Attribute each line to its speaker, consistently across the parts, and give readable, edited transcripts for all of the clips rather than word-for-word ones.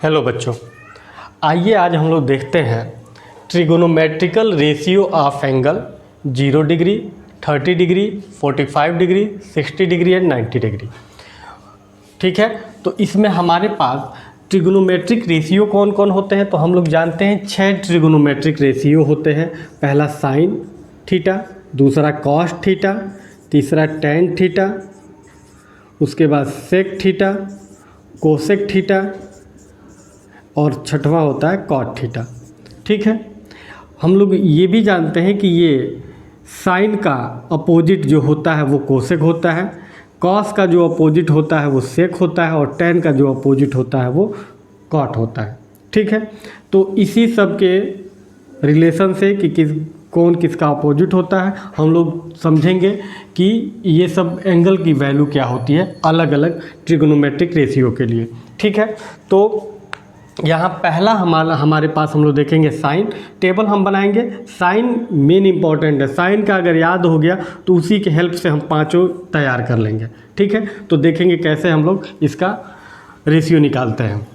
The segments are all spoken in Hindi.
Speaker 1: हेलो बच्चों, आइए आज हम लोग देखते हैं trigonometrical ratio of angle 0 degree, 30 degree, 45 degree, 60 degree and 90 degree. ठीक है, तो इसमें हमारे पास ट्रिगोनोमेट्रिक रेशियो कौन कौन होते हैं। तो हम लोग जानते हैं 6 ट्रिगोनोमेट्रिक रेशियो होते हैं। पहला साइन थीटा, दूसरा कॉस थीटा, तीसरा टैन थीटा, उसके बाद सेक थीटा, कोसेक थीटा और छठवां होता है कॉट थीटा। ठीक है, हम लोग ये भी जानते हैं कि ये साइन का अपोजिट जो होता है वो कोसेक होता है, कॉस का जो अपोजिट होता है वो सेक होता है और टैन का जो अपोजिट होता है वो कॉट होता है। ठीक है, तो इसी सब के रिलेशन से कि कौन किसका अपोजिट होता है हम लोग समझेंगे कि ये सब एंगल की वैल्यू क्या होती है अलग अलग ट्रिगोनोमेट्रिक रेशियो के लिए। ठीक है, तो यहाँ पहला हमारे पास हम लोग देखेंगे साइन टेबल हम बनाएंगे। साइन मेन इंपॉर्टेंट है, साइन का अगर याद हो गया तो उसी के हेल्प से हम पांचों तैयार कर लेंगे। ठीक है, तो देखेंगे कैसे हम लोग इसका रेशियो निकालते हैं।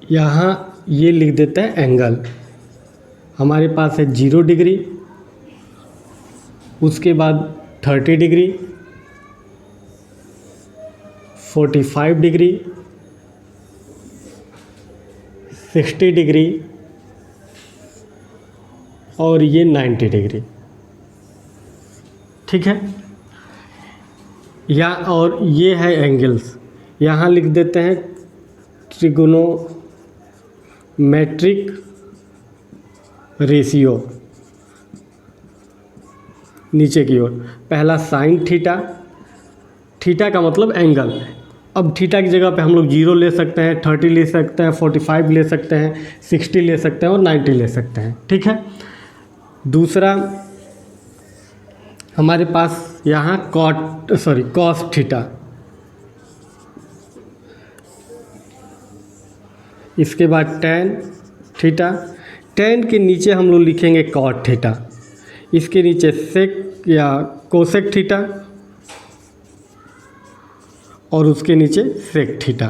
Speaker 1: यहाँ ये लिख देते हैं एंगल। हमारे पास है 0 डिग्री, उसके बाद 30 डिग्री, 45 डिग्री, 60 डिग्री और ये 90 डिग्री। ठीक है, या और ये है एंगल्स। यहाँ लिख देते हैं ट्रिगोनोमेट्रिक रेशियो नीचे की ओर। पहला साइन थीटा, थीटा का मतलब एंगल। अब थीटा की जगह पे हम लोग 0 ले सकते हैं, 30 ले सकते हैं, 45 ले सकते हैं, 60 ले सकते हैं और 90 ले सकते हैं। ठीक है, दूसरा हमारे पास यहाँ कॉस थीटा, इसके बाद टैन थीटा, टैन के नीचे हम लोग लिखेंगे कॉट थीटा, इसके नीचे सेक या कोसेक थीटा और उसके नीचे सेक थीटा।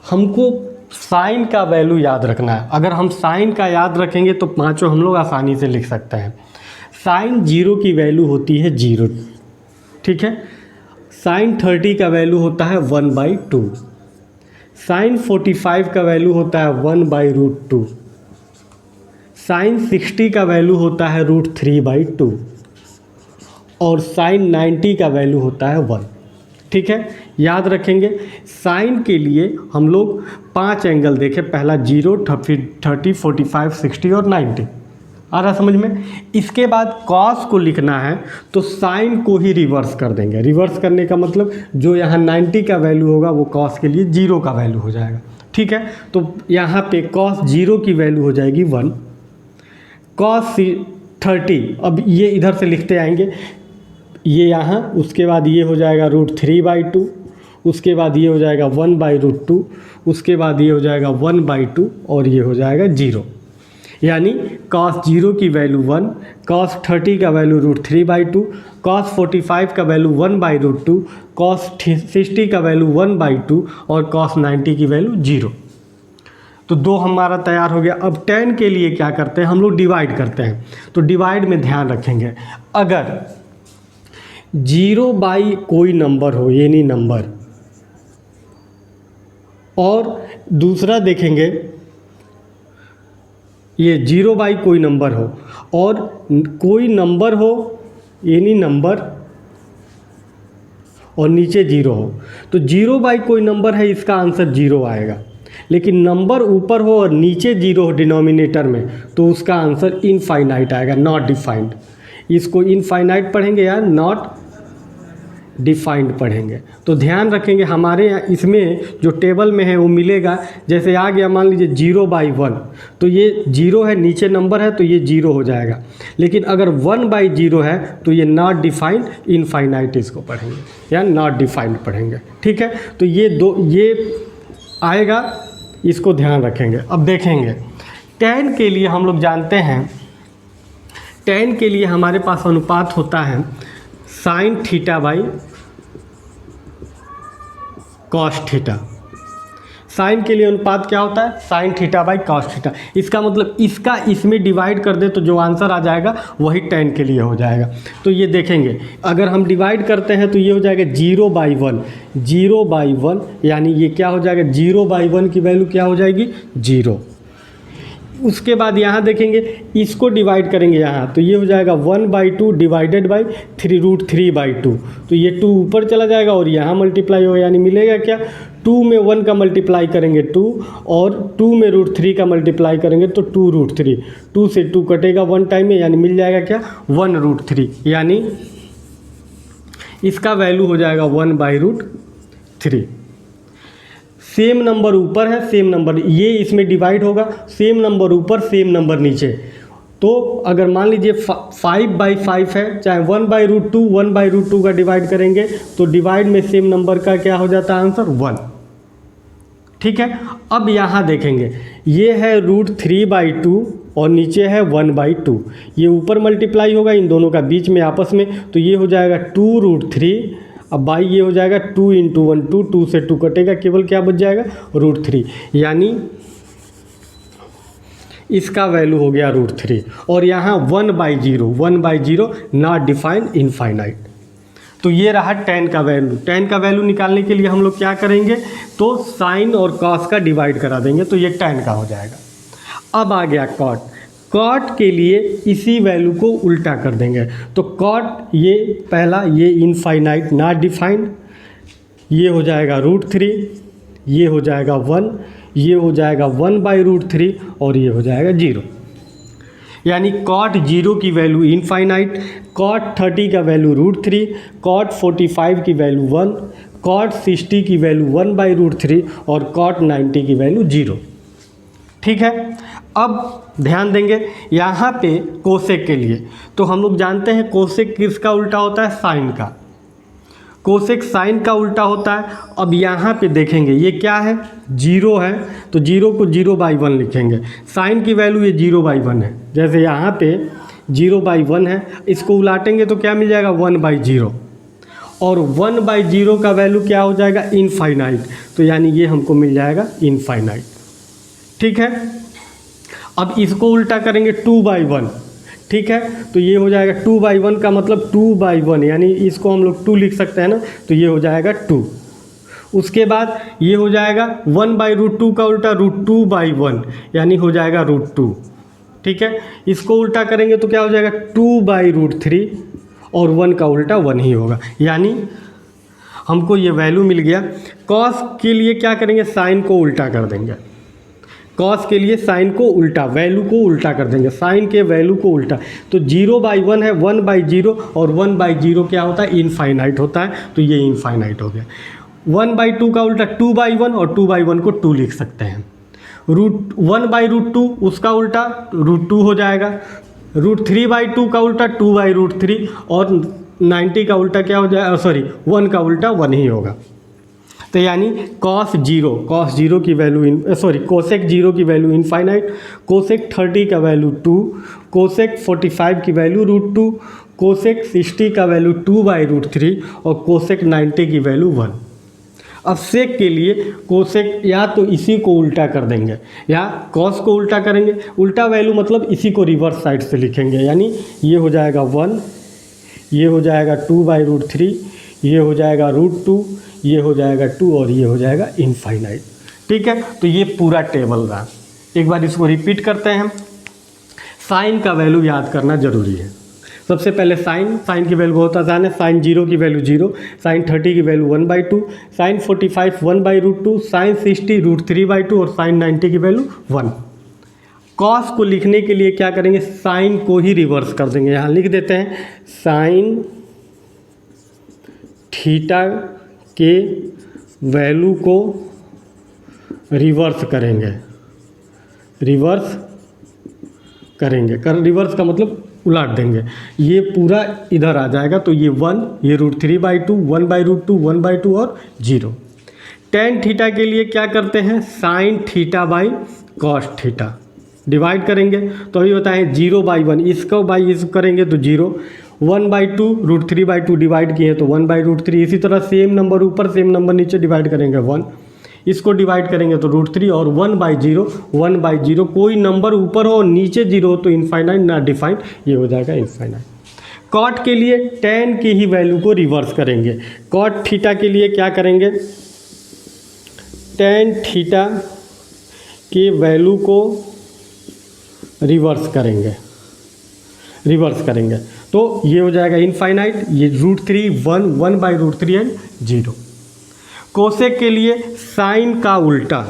Speaker 1: हमको साइन का वैल्यू याद रखना है। अगर हम साइन का याद रखेंगे तो पांचों हम लोग आसानी से लिख सकते हैं। साइन 0 की वैल्यू होती है 0। ठीक है, साइन 30 का वैल्यू होता है 1/2, साइन 45 का वैल्यू होता है 1/√2, साइन 60 का वैल्यू होता है √3/2 और साइन 90 का वैल्यू होता है 1। ठीक है, याद रखेंगे। साइन के लिए हम लोग 5 एंगल देखें, पहला 0, 30, 45, 60 और 90। आ रहा समझ में। इसके बाद कॉस को लिखना है तो साइन को ही रिवर्स कर देंगे। रिवर्स करने का मतलब जो यहाँ 90 का वैल्यू होगा वो कॉस के लिए 0 का वैल्यू हो जाएगा। ठीक है, तो यहाँ पे कॉस 0 की वैल्यू हो जाएगी 1, कॉस 30 अब ये इधर से लिखते आएंगे, ये यहाँ, उसके बाद ये हो जाएगा √3/2, उसके बाद ये हो जाएगा 1/√2, उसके बाद ये हो जाएगा 1/2 और ये हो जाएगा 0। यानी cos 0 की वैल्यू 1, cos 30 का वैल्यू √3/2, cos 45 का वैल्यू 1/√2, cos 60 का वैल्यू 1/2 और cos 90 की वैल्यू 0। तो 2 हमारा तैयार हो गया। अब tan के लिए क्या करते हैं हम लोग, डिवाइड करते हैं। तो डिवाइड में ध्यान रखेंगे, अगर 0 बाई कोई नंबर हो, एनी नंबर, और दूसरा देखेंगे ये 0 बाई कोई नंबर हो और कोई नंबर हो, एनी नंबर, और नीचे 0 हो, तो 0 बाई कोई नंबर है, इसका आंसर 0 आएगा। लेकिन नंबर ऊपर हो और नीचे 0 हो डिनोमिनेटर में तो उसका आंसर इनफाइनाइट आएगा, नॉट डिफाइंड। इसको इनफाइनाइट पढ़ेंगे यार, नॉट डिफाइंड पढ़ेंगे। तो ध्यान रखेंगे हमारे यहाँ इसमें जो टेबल में है वो मिलेगा, जैसे आ गया मान लीजिए 0/1, तो ये 0 है, नीचे नंबर है तो ये 0 हो जाएगा। लेकिन अगर 1/0 है तो ये नॉट डिफाइंड इनफाइनाइट इसको पढ़ेंगे या नॉट डिफाइंड पढ़ेंगे। ठीक है, तो ये आएगा, इसको ध्यान रखेंगे। अब देखेंगे tan के लिए हम लोग जानते हैं, tan के लिए हमारे पास अनुपात होता है sin θ/cos θ। साइन के लिए अनुपात क्या होता है? sin θ/cos θ। इसका मतलब इसका इसमें डिवाइड कर दे तो जो आंसर आ जाएगा वही tan के लिए हो जाएगा। तो ये देखेंगे अगर हम डिवाइड करते हैं तो ये हो जाएगा 0/1, 0/1 यानी ये क्या हो जाएगा, 0/1 की वैल्यू क्या हो जाएगी, 0। उसके बाद यहाँ देखेंगे इसको डिवाइड करेंगे यहाँ, तो ये हो जाएगा 1/2 डिवाइडेड बाई 3√3/2। तो ये 2 ऊपर चला जाएगा और यहाँ मल्टीप्लाई हो, यानी मिलेगा क्या, 2 में 1 का मल्टीप्लाई करेंगे 2 और 2 में √3 का मल्टीप्लाई करेंगे तो 2√3, 2 से 2 कटेगा 1 टाइम में, यानी मिल जाएगा क्या, 1√3। यानी इसका वैल्यू हो जाएगा 1/√3। सेम नंबर ऊपर है, सेम नंबर ये इसमें डिवाइड होगा, सेम नंबर ऊपर सेम नंबर नीचे। तो अगर मान लीजिए 5/5 है, चाहे 1/√2, 1/√2 का डिवाइड करेंगे तो डिवाइड में सेम नंबर का क्या हो जाता है आंसर, 1। ठीक है, अब यहाँ देखेंगे ये है √3/2 और नीचे है 1/2, ये ऊपर मल्टीप्लाई होगा इन दोनों का बीच में आपस में, तो ये हो जाएगा 2√3। अब बाई ये हो जाएगा 2 × 1 2, 2 से 2 कटेगा, केवल क्या बच जाएगा, √3। यानी इसका वैल्यू हो गया √3। और यहाँ 1/0 नॉट डिफाइंड इनफाइनाइट। तो ये रहा tan का वैल्यू। tan का वैल्यू निकालने के लिए हम लोग क्या करेंगे, तो साइन और cos का डिवाइड करा देंगे तो ये tan का हो जाएगा। अब आ गया cot। कॉट के लिए इसी वैल्यू को उल्टा कर देंगे, तो कॉट ये पहला, ये इनफाइनाइट नॉट डिफाइंड, ये हो जाएगा √3, ये हो जाएगा 1, ये हो जाएगा 1/√3 और ये हो जाएगा 0। यानी कॉट 0 की वैल्यू इनफाइनाइट, कॉट 30 का वैल्यू √3, कॉट 45 की वैल्यू 1, कॉट 60 की वैल्यू 1/√3 और कॉट 90 की वैल्यू 0। ठीक है, अब ध्यान देंगे यहाँ पे कोसेक के लिए, तो हम लोग जानते हैं कोसेक किसका उल्टा होता है, साइन का। कोसेक साइन का उल्टा होता है। अब यहाँ पे देखेंगे ये क्या है, 0 है, तो 0 को 0/1 लिखेंगे। साइन की वैल्यू ये 0/1 है, जैसे यहाँ पे 0/1 है, इसको उलाटेंगे तो क्या मिल जाएगा, 1/0। और 1/0 का वैल्यू क्या हो जाएगा, इनफाइनाइट, तो यानी ये हमको मिल जाएगा इनफाइनाइट। ठीक है, अब इसको उल्टा करेंगे 2/1। ठीक है, तो ये हो जाएगा 2/1 का मतलब 2/1, यानी इसको हम लोग 2 लिख सकते हैं ना, तो ये हो जाएगा 2। उसके बाद ये हो जाएगा 1/√2 का उल्टा √2/1, यानी हो जाएगा √2। ठीक है, इसको उल्टा करेंगे तो क्या हो जाएगा 2/√3 और 1 का उल्टा 1 ही होगा, यानी हमको ये वैल्यू मिल गया। कॉस के लिए क्या करेंगे, साइन को उल्टा कर देंगे। कॉस के लिए साइन को उल्टा, वैल्यू को उल्टा कर देंगे, साइन के वैल्यू को उल्टा। तो 0/1 है, 1/0 और 1/0 क्या होता है, इनफाइनाइट होता है, तो ये इनफाइनाइट हो गया। 1/2 का उल्टा 2/1 और 2/1 को 2 लिख सकते हैं। 1/√2 उसका उल्टा √2 हो जाएगा। √3/2 का उल्टा 2/√3 और 90 का उल्टा क्या हो जाएगा, सॉरी 1 का उल्टा 1 ही होगा। तो यानी cos 0 की वैल्यू कोसेक 0 की वैल्यू इनफाइनाइट, कोसेक 30 का वैल्यू 2, कोसेक 45 की वैल्यू √2, कोसेक 60 का वैल्यू 2/√3 और कोसेक 90 की वैल्यू 1। अब सेक के लिए कोसेक या तो इसी को उल्टा कर देंगे या कॉस को उल्टा करेंगे। उल्टा वैल्यू मतलब इसी को रिवर्स साइड से लिखेंगे, यानी ये हो जाएगा 1, ये हो जाएगा 2/√3, ये हो जाएगा √2, ये हो जाएगा 2 और ये हो जाएगा इनफाइनाइट। ठीक है, तो ये पूरा टेबल रहा। एक बार इसको रिपीट करते हैं। साइन का वैल्यू याद करना जरूरी है। सबसे पहले साइन की वैल्यू बहुत आसान है। साइन 0 की वैल्यू 0, साइन 30 की वैल्यू 1/2, साइन 45 1/√2, साइन 60 √3/2 और साइन 90 की वैल्यू 1। कॉस को लिखने के लिए क्या करेंगे, साइन को ही रिवर्स कर देंगे। यहाँ लिख देते हैं साइन थीटा के वैल्यू को रिवर्स करेंगे। रिवर्स का मतलब उलट देंगे, ये पूरा इधर आ जाएगा, तो ये 1, ये √3/2, 1/√2, 1/2 और 0। tan थीटा के लिए क्या करते हैं, sin theta by cos theta divide करेंगे। तो अभी बताएं 0/1, इसको बाई इसको करेंगे तो 0, 1/2 √3/2 डिवाइड किए तो 1/√3। इसी तरह सेम नंबर ऊपर सेम नंबर नीचे डिवाइड करेंगे 1, इसको डिवाइड करेंगे तो √3 और 1/0 कोई नंबर ऊपर हो नीचे 0 हो तो इनफाइनाइट ना डिफाइंड, ये हो जाएगा इनफाइनाइट। कॉट के लिए tan की ही वैल्यू को रिवर्स करेंगे। कॉट थीटा के लिए क्या करेंगे, tan थीटा के वैल्यू को रिवर्स करेंगे तो ये हो जाएगा इनफाइनाइट, ये √3 1 1/√3 एंड 0। कोसेक के लिए साइन का उल्टा,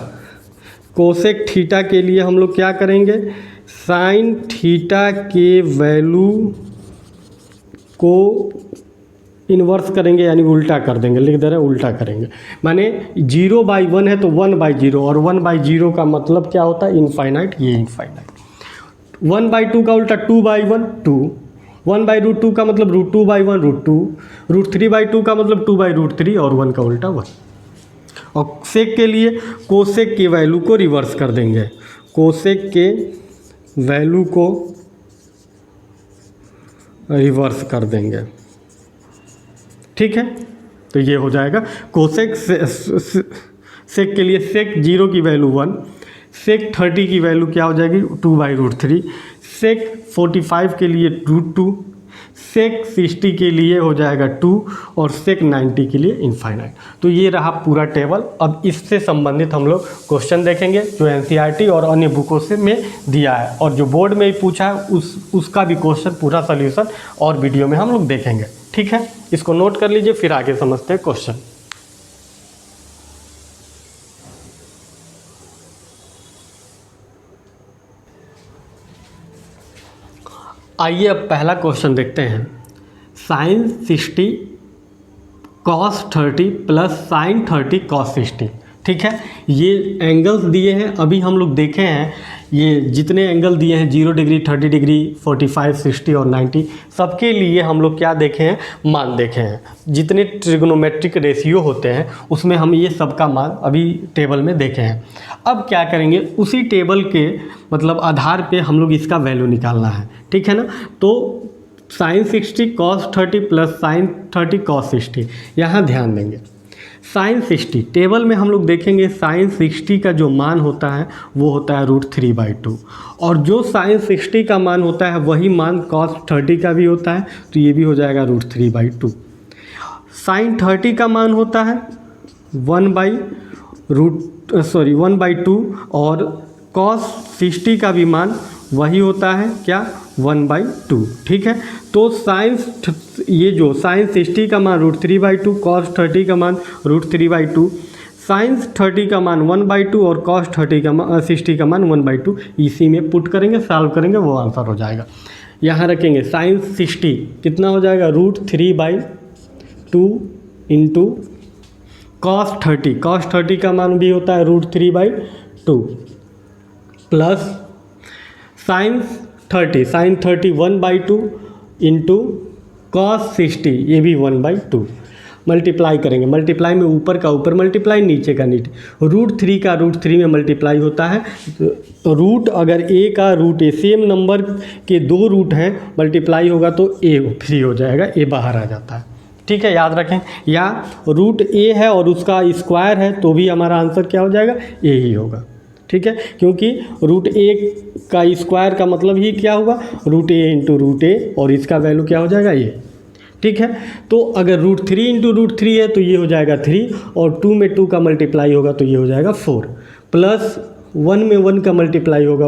Speaker 1: कोसेक थीटा के लिए हम लोग क्या करेंगे, साइन थीटा के वैल्यू को इन्वर्स करेंगे यानी उल्टा कर देंगे, लिख दे रहे हैं उल्टा करेंगे। माने 0/1 है तो 1/0 और 1/0 का मतलब क्या होता है, इनफाइनाइट, ये इनफाइनाइट। 1/2 का उल्टा 2/1 2, 1/√2 का मतलब √2/1 √2, √3/2 का मतलब 2/√3 और 1 का उल्टा 1। और सेक के लिए कोसेक की वैल्यू को रिवर्स कर देंगे, कोसेक के वैल्यू को रिवर्स कर देंगे, ठीक है। तो ये हो जाएगा कोसेक सेक के लिए सेक 0 की वैल्यू 1, सेक 30 की वैल्यू क्या हो जाएगी 2/√3, सेक 45 के लिए √2, सेक 60 के लिए हो जाएगा 2 और सेक 90 के लिए इनफाइनाइट। तो ये रहा पूरा टेबल। अब इससे संबंधित हम लोग क्वेश्चन देखेंगे जो एनसीईआरटी और अन्य बुकों से में दिया है और जो बोर्ड में ही पूछा है उसका भी क्वेश्चन पूरा सॉल्यूशन और वीडियो में हम लोग देखेंगे, ठीक है। इसको नोट कर लीजिए, फिर आगे समझते हैं क्वेश्चन। आइए अब पहला क्वेश्चन देखते हैं। sin 60 cos 30 plus sin 30 cos 60, ठीक है। ये एंगल्स दिए हैं, अभी हम लोग देखे हैं ये जितने एंगल दिए हैं 0 डिग्री 30 डिग्री 45 60 और 90, सबके लिए हम लोग क्या देखे हैं, मान देखे हैं। जितने ट्रिग्नोमेट्रिक रेशियो होते हैं उसमें हम ये सबका मान अभी टेबल में देखे हैं। अब क्या करेंगे, उसी टेबल के मतलब आधार पे हम लोग इसका वैल्यू निकालना है, ठीक है ना। तो sin 60 cos 30 plus sin 30 cos 60, यहाँ ध्यान देंगे। sin 60 टेबल में हम लोग देखेंगे sin 60 का जो मान होता है वो होता है √3/2 और जो sin 60 का मान होता है वही मान cos 30 का भी होता है, तो ये भी हो जाएगा √3/2। sin 30 का मान होता है 1/2 और cos 60 का भी मान वही होता है क्या, 1/2, ठीक है। तो ये जो sin 60 का मान √3/2, cos 30 का मान √3/2, sin 30 का मान 1/2 और cos 60 का मान 1/2, इसी में पुट करेंगे, सॉल्व करेंगे, वो आंसर हो जाएगा। यहाँ रखेंगे sin 60 कितना हो जाएगा, √3/2 इंटू cos 30 का मान भी होता है √3/2 प्लस sin 30 1/2 इंटू cos 60, ये भी 1/2 मल्टीप्लाई करेंगे। मल्टीप्लाई में ऊपर का ऊपर मल्टीप्लाई, नीचे का नीचे। √3 का √3 में मल्टीप्लाई होता है। रूट अगर a का √a सेम नंबर के 2 रूट हैं, मल्टीप्लाई होगा तो a फ्री हो जाएगा, a बाहर आ जाता है, ठीक है, याद रखें। या √a है और उसका स्क्वायर है तो भी हमारा आंसर क्या हो जाएगा, a ही होगा, ठीक है। क्योंकि √a का स्क्वायर का मतलब ही क्या होगा, √a इंटू √a और इसका वैल्यू क्या हो जाएगा, ये, ठीक है। तो अगर √3 इंटू √3 है तो ये हो जाएगा 3 और 2 में 2 का मल्टीप्लाई होगा तो ये हो जाएगा 4 प्लस 1 में 1 का मल्टीप्लाई होगा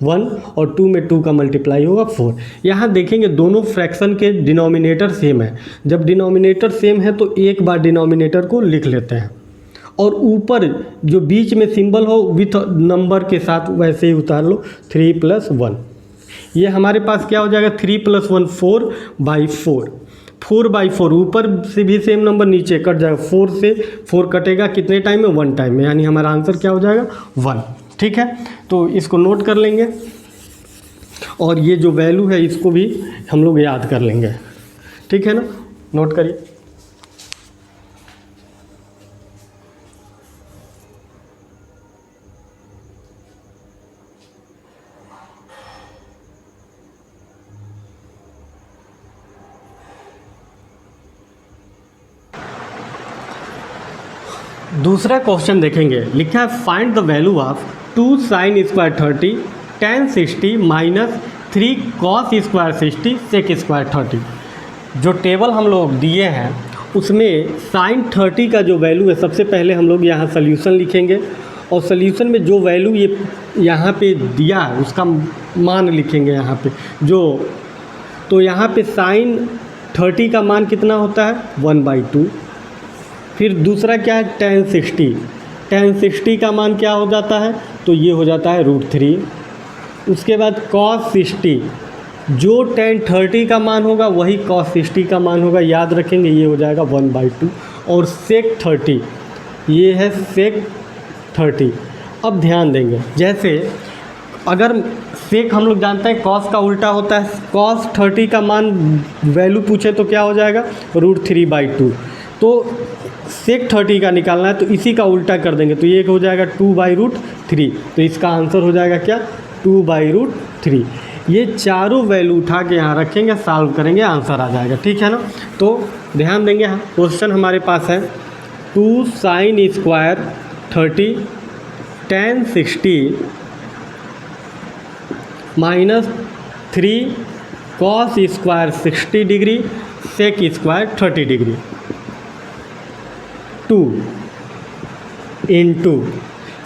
Speaker 1: 1 और 2 में 2 का मल्टीप्लाई होगा 4। यहाँ देखेंगे दोनों फ्रैक्शन के डिनोमिनेटर सेम है। जब डिनोमिनेटर सेम है तो एक बार डिनोमिनेटर को लिख लेते हैं और ऊपर जो बीच में सिंबल हो विथ नंबर के साथ वैसे ही उतार लो, 3 + 1। ये हमारे पास क्या हो जाएगा, 3 + 1 4/4 4/4, ऊपर से भी सेम नंबर नीचे कट जाएगा, 4 से 4 कटेगा कितने टाइम में, 1 टाइम में, यानी हमारा आंसर क्या हो जाएगा 1। ठीक है, तो इसको नोट कर लेंगे और ये जो वैल्यू है इसको भी हम लोग याद कर लेंगे। ठीक है ना, नोट करिए। दूसरा क्वेश्चन देखेंगे, लिखा है find the value of 2 sin square 30 tan 60 minus 3 cos square 60 sec square 30। जो टेबल हम लोग दिए हैं उसमें sin 30 का जो वैल्यू है, सबसे पहले हम लोग यहाँ सोल्यूशन लिखेंगे और सोल्यूशन में जो वैल्यू ये यहाँ पे दिया है उसका मान लिखेंगे यहाँ पे जो, तो यहाँ पे sin 30 का मान कितना होता है 1/2। फिर दूसरा क्या है tan 60, tan 60 का मान क्या हो जाता है, तो ये हो जाता है √3। उसके बाद cos 60, जो tan 30 का मान होगा वही cos 60 का मान होगा, याद रखेंगे, ये हो जाएगा 1/2। और sec 30, ये है sec 30। अब ध्यान देंगे, जैसे अगर sec हम लोग जानते हैं cos का उल्टा होता है, cos 30 का मान वैल्यू पूछे तो क्या हो जाएगा √3/2। तो sec 30 का निकालना है तो इसी का उल्टा कर देंगे, तो ये हो जाएगा 2/√3। तो इसका आंसर हो जाएगा क्या 2/√3। ये चारों वैल्यू उठा के यहाँ रखेंगे, सॉल्व करेंगे, आंसर आ जाएगा। ठीक है ना, तो ध्यान देंगे। क्वेश्चन हमारे पास है 2 sin square 30 tan 60 minus 3 cos square 60 degree sec square 30 degree 2 into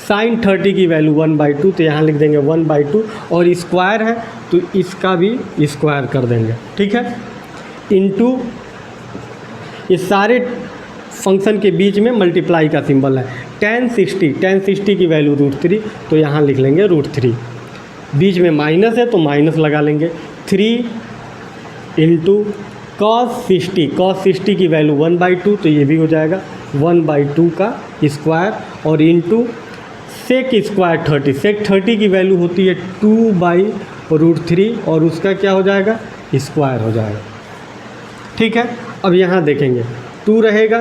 Speaker 1: sine 30 की वैल्यू 1/2, तो यहाँ लिख देंगे 1/2, और स्क्वायर है तो इसका भी स्क्वायर कर देंगे। ठीक है, इंटू ये सारे फंक्शन के बीच में मल्टीप्लाई का सिंबल है। tan 60 की वैल्यू √3, तो यहाँ लिख लेंगे √3। बीच में माइनस है तो माइनस लगा लेंगे। 3 इंटू cos 60 की वैल्यू 1/2, तो ये भी हो जाएगा 1/2 का स्क्वायर, और इंटू sec स्क्वायर 30, sec 30 की वैल्यू होती है 2/√3, और उसका क्या हो जाएगा स्क्वायर हो जाएगा। ठीक है, अब यहाँ देखेंगे 2 रहेगा,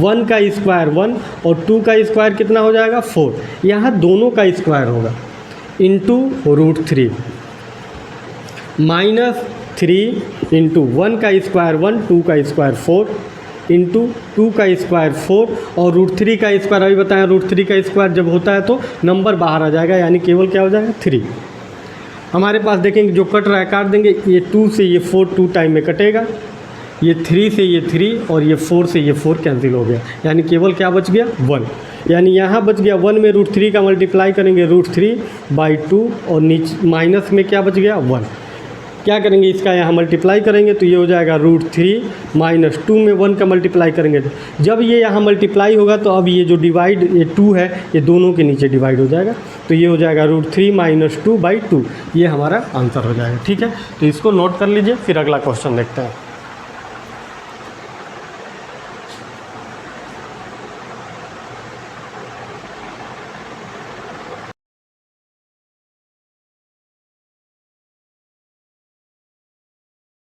Speaker 1: 1 का स्क्वायर 1 और 2 का स्क्वायर कितना हो जाएगा 4, यहाँ दोनों का स्क्वायर होगा, इंटू √3 माइनस 3 इंटू 1 का स्क्वायर 1, 2 का स्क्वायर 4 इंटू 2 का स्क्वायर 4 और √3 का स्क्वायर, अभी बताया √3 का स्क्वायर जब होता है तो नंबर बाहर आ जाएगा, यानी केवल क्या हो जाएगा 3। हमारे पास देखेंगे जो कट रहा है काट देंगे, ये 2 से ये 4 2 टाइम में कटेगा, ये 3 से ये 3 और ये 4 से ये 4 कैंसिल हो गया, यानी केवल क्या बच गया 1, यानी यहाँ बच गया 1 में √3 का मल्टीप्लाई करेंगे √3/2 और नीचे माइनस में क्या बच गया 1। क्या करेंगे इसका यहाँ मल्टीप्लाई करेंगे तो ये हो जाएगा √3 माइनस 2 में 1 का मल्टीप्लाई करेंगे, जब ये यहाँ मल्टीप्लाई होगा तो अब ये जो डिवाइड ये 2 है ये दोनों के नीचे डिवाइड हो जाएगा, तो ये हो जाएगा √3 माइनस 2/2, ये हमारा आंसर हो जाएगा। ठीक है, तो इसको नोट कर लीजिए, फिर अगला क्वेश्चन देखते हैं।